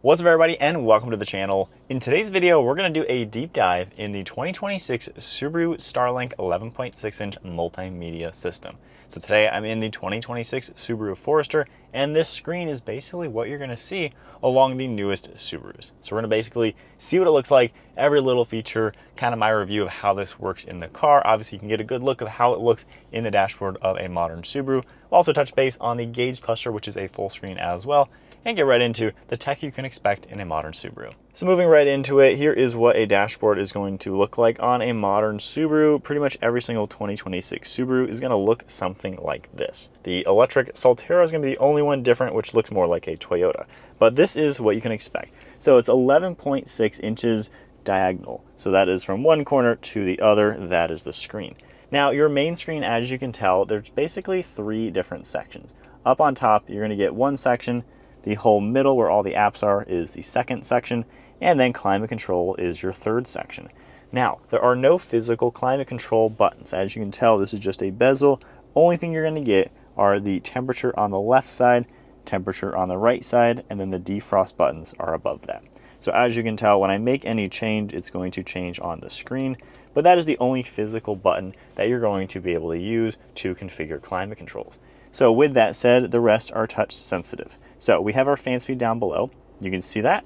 What's up everybody and welcome to the channel. In today's video, we're going to do a deep dive in the 2026 Subaru Starlink 11.6-inch multimedia system. So today I'm in the 2026 Subaru Forester, and this screen is basically what you're going to see along the newest Subarus. So we're going to basically see what it looks like, every little feature, kind of my review of how this works in the car. Obviously you can get a good look of how it looks in the dashboard of a modern Subaru. We'll also touch base on the gauge cluster, which is a full screen as well, and get right into the tech you can expect in a modern Subaru. So moving right into it, here is what a dashboard is going to look like on a modern Subaru. Pretty much every single 2026 Subaru is going to look something like this. The electric Solterra is going to be the only one different, which looks more like a Toyota. But this is what you can expect. So it's 11.6 inches diagonal. So that is from one corner to the other. That is the screen. Now your main screen, as you can tell, there's basically three different sections. Up on top, you're going to get one section. The whole middle where all the apps are is the second section, and then climate control is your third section. Now, there are no physical climate control buttons. As you can tell, this is just a bezel. Only thing you're going to get are the temperature on the left side, temperature on the right side, and then the defrost buttons are above that. So as you can tell, when I make any change, it's going to change on the screen, but that is the only physical button that you're going to be able to use to configure climate controls. So with that said, the rest are touch sensitive. So we have our fan speed down below. You can see that.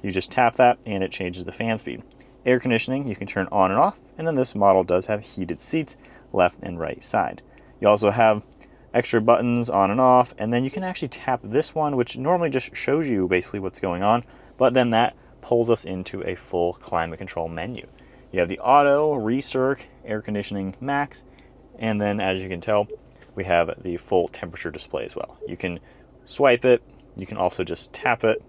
You just tap that and it changes the fan speed. Air conditioning, you can turn on and off, and then this model does have heated seats left and right side. You also have extra buttons on and off, and then you can actually tap this one, which normally just shows you basically what's going on, but then that pulls us into a full climate control menu. You have the auto, recirc, air conditioning max, and then as you can tell, we have the full temperature display as well. You can swipe it, you can also just tap it,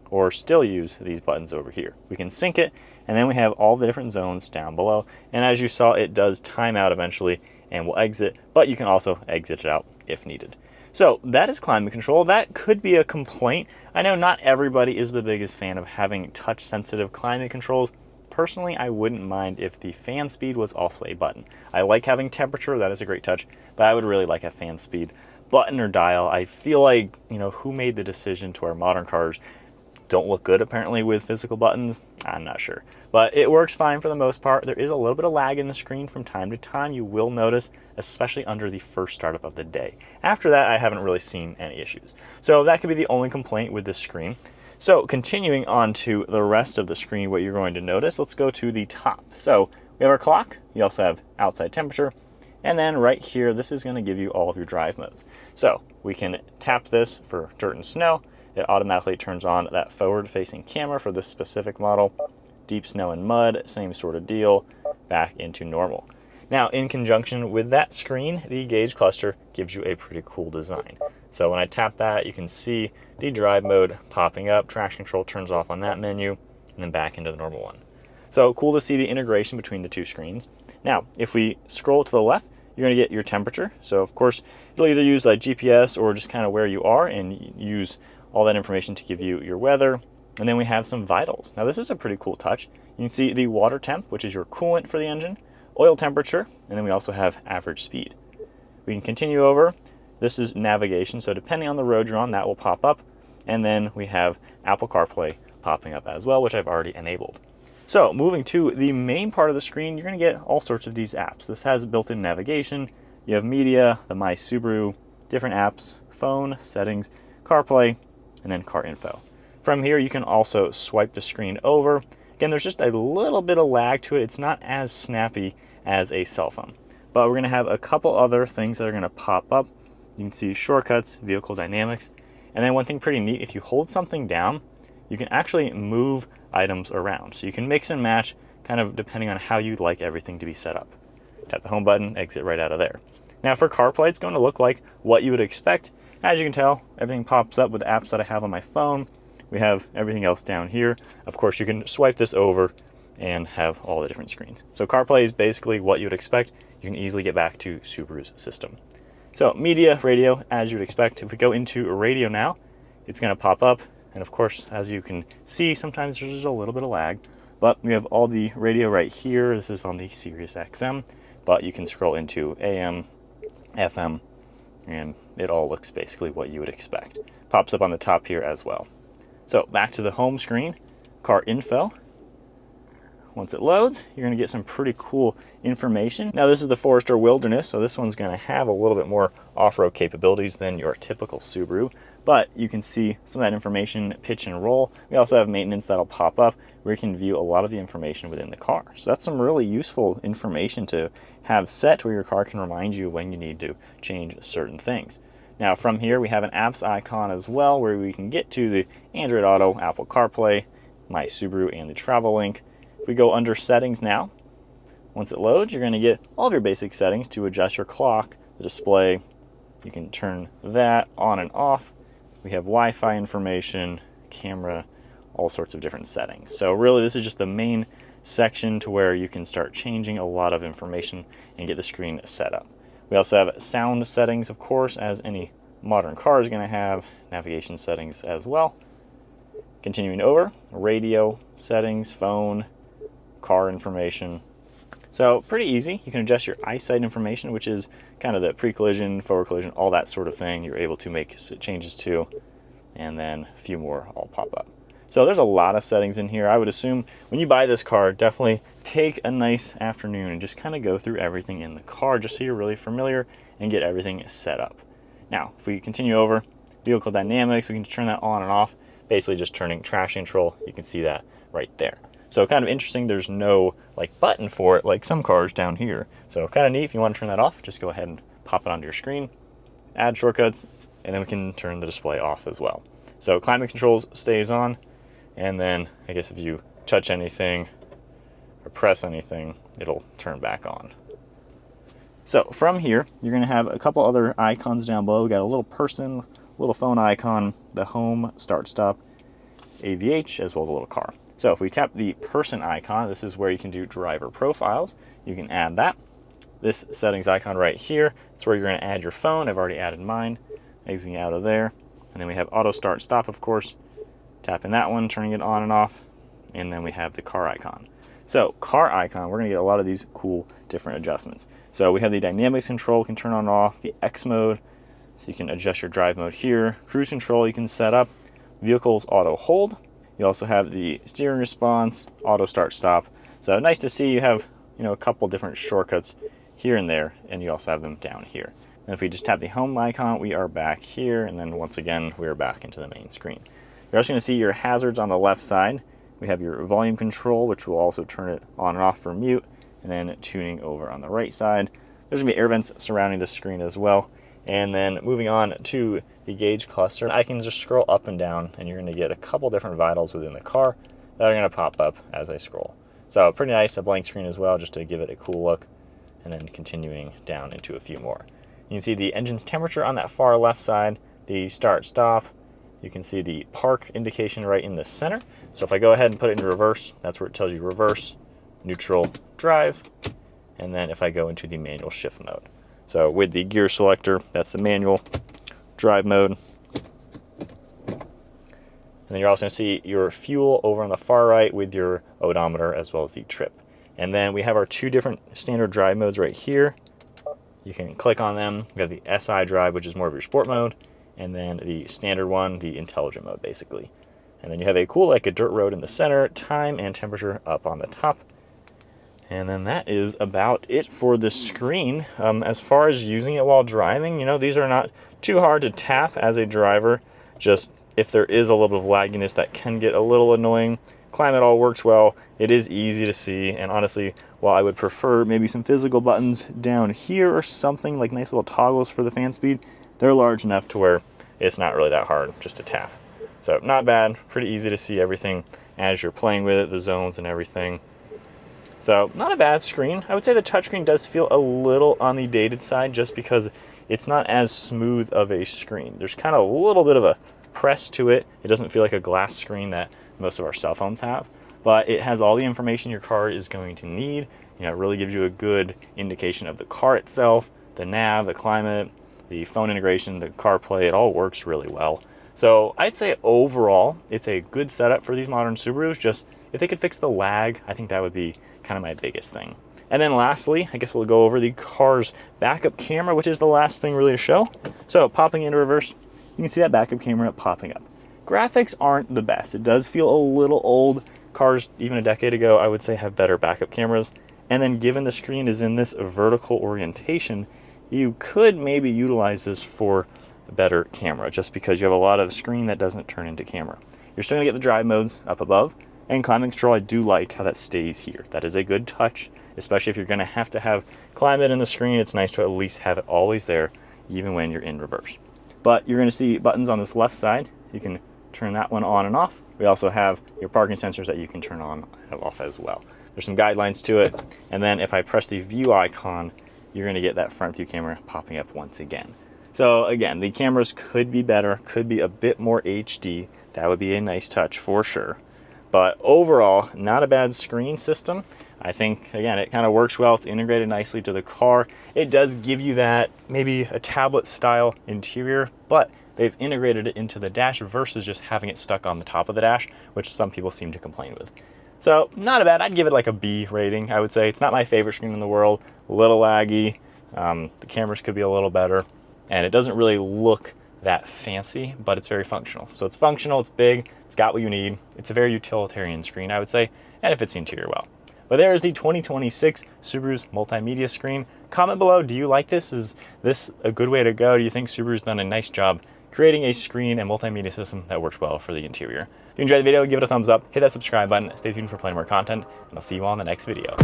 or still use these buttons over here. We can sync it, and then we have all the different zones down below. And as you saw, it does time out eventually and will exit, but you can also exit it out if needed. So that is climate control. That could be a complaint. I know not everybody is the biggest fan of having touch sensitive climate controls. Personally, I wouldn't mind if the fan speed was also a button. I like having temperature, that is a great touch, but I would really like a fan speed button or dial. I feel like, who made the decision to our modern cars don't look good apparently with physical buttons? I'm not sure. But it works fine for the most part. There is a little bit of lag in the screen from time to time, you will notice, especially under the first startup of the day. After that, I haven't really seen any issues. So that could be the only complaint with this screen. So continuing on to the rest of the screen, what you're going to notice, let's go to the top. So we have our clock, you also have outside temperature, and then right here, this is going to give you all of your drive modes. So we can tap this for dirt and snow. It automatically turns on that forward-facing camera for this specific model. Deep snow and mud, same sort of deal, back into normal. Now, in conjunction with that screen, the gauge cluster gives you a pretty cool design. So when I tap that, you can see the drive mode popping up, traction control turns off on that menu, and then back into the normal one. So cool to see the integration between the two screens. Now, if we scroll to the left, you're going to get your temperature. So of course, it'll either use like GPS or just kind of where you are and use all that information to give you your weather. And then we have some vitals. Now this is a pretty cool touch. You can see the water temp, which is your coolant for the engine, oil temperature, and then we also have average speed. We can continue over. This is navigation, so depending on the road you're on, that will pop up. And then we have Apple CarPlay popping up as well, which I've already enabled. So moving to the main part of the screen, you're going to get all sorts of these apps. This has built-in navigation. You have media, the My Subaru, different apps, phone, settings, CarPlay, and then car info. From here, you can also swipe the screen over. Again, there's just a little bit of lag to it. It's not as snappy as a cell phone. But we're going to have a couple other things that are going to pop up. You can see shortcuts, vehicle dynamics, and then one thing pretty neat, if you hold something down, you can actually move items around. So you can mix and match kind of depending on how you'd like everything to be set up. Tap the home button, exit right out of there. Now for CarPlay, it's going to look like what you would expect. As you can tell, everything pops up with the apps that I have on my phone. We have everything else down here. Of course, you can swipe this over and have all the different screens. So CarPlay is basically what you would expect. You can easily get back to Subaru's system. So media, radio, as you would expect. If we go into radio now, it's going to pop up. And of course, as you can see, sometimes there's a little bit of lag. But we have all the radio right here. This is on the Sirius XM. But you can scroll into AM, FM, and it all looks basically what you would expect. Pops up on the top here as well. So back to the home screen, car info. Once it loads, you're going to get some pretty cool information. Now this is the Forester Wilderness, so this one's going to have a little bit more off-road capabilities than your typical Subaru, but you can see some of that information, pitch and roll. We also have maintenance that'll pop up where you can view a lot of the information within the car. So that's some really useful information to have set where your car can remind you when you need to change certain things. Now from here we have an apps icon as well where we can get to the Android Auto, Apple CarPlay, My Subaru, and the Travel Link. If we go under settings now, once it loads, you're going to get all of your basic settings to adjust your clock, the display. You can turn that on and off. We have Wi-Fi information, camera, all sorts of different settings. So really this is just the main section to where you can start changing a lot of information and get the screen set up. We also have sound settings, of course, as any modern car is going to have, navigation settings as well. Continuing over, radio settings, phone, car information. So pretty easy. You can adjust your eyesight information, which is kind of the pre-collision, forward collision, all that sort of thing. You're able to make changes to, and then a few more all pop up. So there's a lot of settings in here. I would assume when you buy this car, definitely take a nice afternoon and just kind of go through everything in the car just so you're really familiar and get everything set up. Now, if we continue over, vehicle dynamics, we can turn that on and off. Basically just turning traction control. You can see that right there. So kind of interesting, there's no like button for it like some cars down here. So kind of neat. If you want to turn that off, just go ahead and pop it onto your screen, add shortcuts, and then we can turn the display off as well. So climate controls stays on, and then I guess if you touch anything or press anything, it'll turn back on. So from here, you're going to have a couple other icons down below. We got a little person, little phone icon, the home, start, stop, AVH, as well as a little car. So if we tap the person icon, this is where you can do driver profiles. You can add that. This settings icon right here, it's where you're going to add your phone. I've already added mine, exiting out of there. And then we have auto start stop, of course. Tapping that one, turning it on and off. And then we have the car icon. So car icon, we're going to get a lot of these cool different adjustments. So we have the dynamics control, can turn on and off, the X mode, so you can adjust your drive mode here. Cruise control you can set up. Vehicles auto hold. You also have the steering response, auto start stop. So nice to see you have, a couple different shortcuts here and there, and you also have them down here. And if we just tap the home icon, we are back here, and then once again, we are back into the main screen. You're also going to see your hazards on the left side. We have your volume control, which will also turn it on and off for mute, and then tuning over on the right side. There's going to be air vents surrounding the screen as well. And then moving on to the gauge cluster, I can just scroll up and down, and you're going to get a couple different vitals within the car that are going to pop up as I scroll. So pretty nice, a blank screen as well, just to give it a cool look, and then continuing down into a few more. You can see the engine's temperature on that far left side, the start stop. You can see the park indication right in the center. So if I go ahead and put it in reverse, that's where it tells you reverse, neutral, drive, and then if I go into the manual shift mode. So with the gear selector, that's the manual drive mode. And then you're also going to see your fuel over on the far right with your odometer as well as the trip. And then we have our two different standard drive modes right here. You can click on them. We have the SI drive, which is more of your sport mode, and then the standard one, the intelligent mode, basically. And then you have a cool, like a dirt road in the center, time and temperature up on the top. And then that is about it for the screen. As far as using it while driving, these are not too hard to tap as a driver. Just if there is a little bit of lagginess, that can get a little annoying. Climate all works well. It is easy to see. And honestly, while I would prefer maybe some physical buttons down here or something like nice little toggles for the fan speed, they're large enough to where it's not really that hard just to tap. So not bad, pretty easy to see everything as you're playing with it, the zones and everything. So not a bad screen. I would say the touchscreen does feel a little on the dated side just because it's not as smooth of a screen. There's kind of a little bit of a press to it. It doesn't feel like a glass screen that most of our cell phones have, but it has all the information your car is going to need. It really gives you a good indication of the car itself, the nav, the climate, the phone integration, the CarPlay. It all works really well. So I'd say overall, it's a good setup for these modern Subarus. Just if they could fix the lag, I think that would be kind of my biggest thing. And then lastly, I guess we'll go over the car's backup camera, which is the last thing really to show. So popping into reverse, you can see that backup camera popping up. Graphics aren't the best. It does feel a little old. Cars, even a decade ago, I would say have better backup cameras. And then given the screen is in this vertical orientation, you could maybe utilize this for a better camera, just because you have a lot of screen that doesn't turn into camera. You're still gonna get the drive modes up above, and climate control, I do like how that stays here. That is a good touch, especially if you're gonna have to have climate in the screen. It's nice to at least have it always there, even when you're in reverse. But you're gonna see buttons on this left side. You can turn that one on and off. We also have your parking sensors that you can turn on and off as well. There's some guidelines to it. And then if I press the view icon, you're gonna get that front view camera popping up once again. So again, the cameras could be better, could be a bit more HD. That would be a nice touch for sure. But overall, not a bad screen system. I think, again, it kind of works well. It's integrated nicely to the car. It does give you that maybe a tablet style interior, but they've integrated it into the dash versus just having it stuck on the top of the dash, which some people seem to complain with. So not a bad, I'd give it like a B rating, I would say. It's not my favorite screen in the world, a little laggy. The cameras could be a little better, and it doesn't really look that fancy, but it's very functional. So it's functional, it's big, it's got what you need. It's a very utilitarian screen, I would say, and it fits the interior well. But there is the 2026 Subaru's multimedia screen. Comment below, do you like this? Is this a good way to go? Do you think Subaru's done a nice job creating a screen and multimedia system that works well for the interior? If you enjoyed the video, give it a thumbs up, hit that subscribe button, stay tuned for plenty more content, and I'll see you all in the next video.